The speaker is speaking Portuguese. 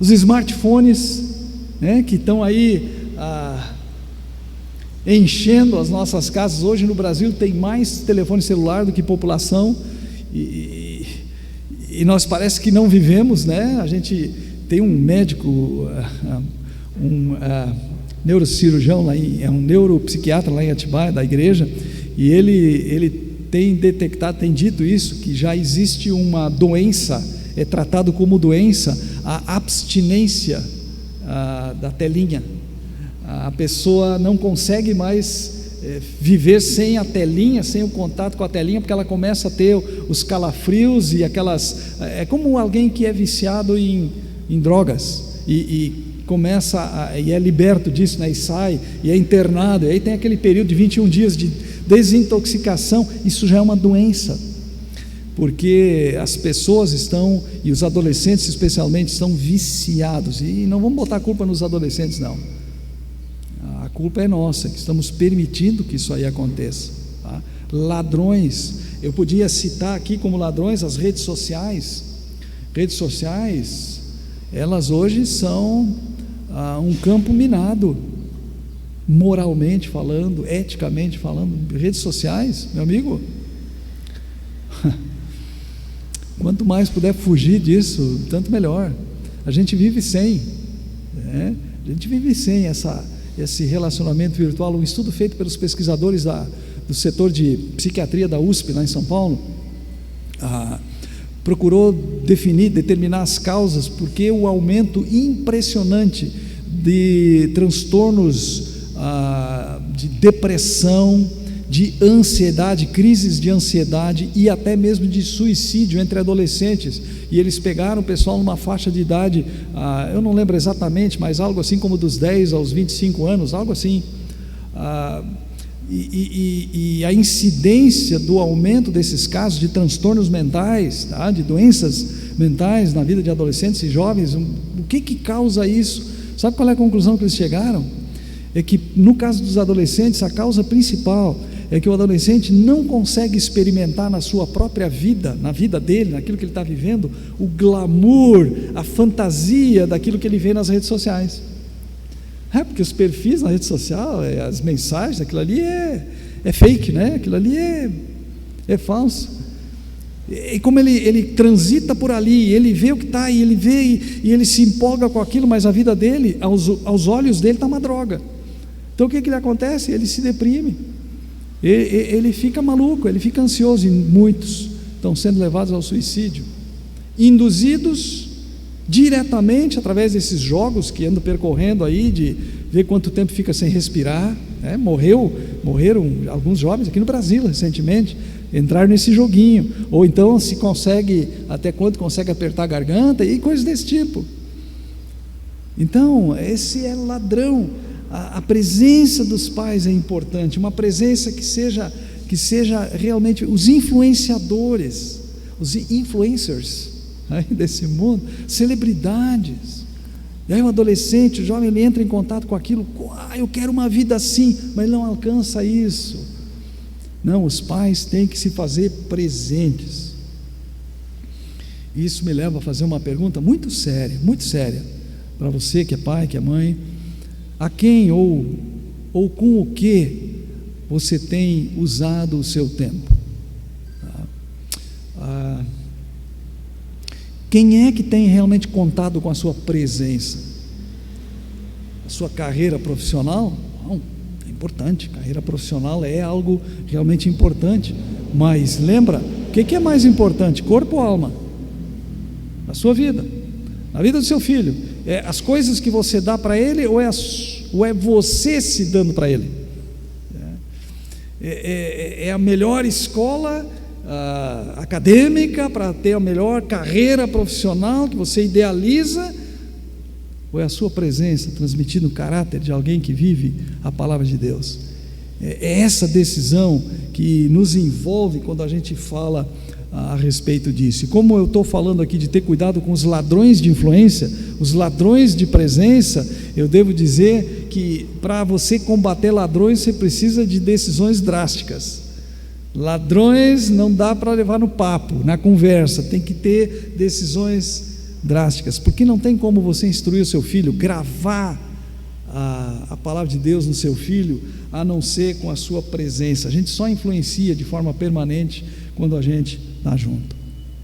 Os smartphones, né, que estão aí enchendo as nossas casas. Hoje no Brasil tem mais telefone celular do que população, e nós parece que não vivemos, né? A gente tem um médico, neurocirurgião lá um neuropsiquiatra lá em Atibaia, da igreja, e ele tem detectado, tem dito isso, que já existe uma doença, é tratado como doença a abstinência da telinha. A pessoa não consegue mais viver sem a telinha, sem o contato com a telinha, porque ela começa a ter os calafrios e aquelas, é como alguém que é viciado em drogas, e começa e é liberto disso, né, e sai, e é internado, e aí tem aquele período de 21 dias de desintoxicação. Isso já é uma doença, porque as pessoas estão, e os adolescentes especialmente, estão viciados. E não vamos botar a culpa nos adolescentes, não. A culpa é nossa, que estamos permitindo que isso aí aconteça, tá? Ladrões, eu podia citar aqui como ladrões as redes sociais. Redes sociais, elas hoje são um campo minado, moralmente falando, eticamente falando. Redes sociais, meu amigo, quanto mais puder fugir disso, tanto melhor. A gente vive sem, né? A gente vive sem esse relacionamento virtual. Um estudo feito pelos pesquisadores do setor de psiquiatria da USP, lá em São Paulo, procurou determinar as causas, porque o aumento impressionante de transtornos de depressão, de ansiedade, crises de ansiedade e até mesmo de suicídio entre adolescentes. E eles pegaram o pessoal numa faixa de idade, eu não lembro exatamente, mas algo assim como dos 10 aos 25 anos, algo assim. E a incidência do aumento desses casos de transtornos mentais, tá? De doenças mentais na vida de adolescentes e jovens, o que causa isso? Sabe qual é a conclusão que eles chegaram? É que no caso dos adolescentes, a causa principal é que o adolescente não consegue experimentar na sua própria vida, na vida dele, naquilo que ele está vivendo, o glamour, a fantasia daquilo que ele vê nas redes sociais. Porque os perfis na rede social, as mensagens, aquilo ali é fake, né? Aquilo ali é falso. E como ele transita por ali, ele vê o que está, e ele vê e ele se empolga com aquilo, mas a vida dele, aos olhos dele, está uma droga. Então o que lhe acontece? Ele se deprime, ele fica maluco, ele fica ansioso, e muitos estão sendo levados ao suicídio, induzidos diretamente através desses jogos que andam percorrendo aí, de ver quanto tempo fica sem respirar, né? Morreram alguns jovens aqui no Brasil recentemente, entraram nesse joguinho, ou então se consegue, até quanto consegue apertar a garganta e coisas desse tipo. Então esse é ladrão. A presença dos pais é importante, uma presença que seja realmente os influenciadores, os influencers aí desse mundo, celebridades. E aí o adolescente, o jovem, ele entra em contato com aquilo, eu quero uma vida assim, mas ele não alcança isso. Não, os pais têm que se fazer presentes. Isso me leva a fazer uma pergunta muito séria para você que é pai, que é mãe. A quem ou com o que você tem usado o seu tempo? Quem é que tem realmente contado com a sua presença? A sua carreira profissional? Não, é importante, carreira profissional é algo realmente importante, mas lembra, o que é mais importante, corpo ou alma? A sua vida, a vida do seu filho, é as coisas que você dá para ele, ou é você se dando para ele? É a melhor escola acadêmica para ter a melhor carreira profissional que você idealiza, ou é a sua presença transmitindo o caráter de alguém que vive a palavra de Deus? É essa decisão que nos envolve quando a gente fala a respeito disso. E como eu estou falando aqui de ter cuidado com os ladrões de influência, os ladrões de presença, eu devo dizer que para você combater ladrões, você precisa de decisões drásticas. Ladrões não dá para levar no papo, na conversa, tem que ter decisões drásticas, porque não tem como você instruir o seu filho, gravar a palavra de Deus no seu filho, a não ser com a sua presença. A gente só influencia de forma permanente quando a gente está junto.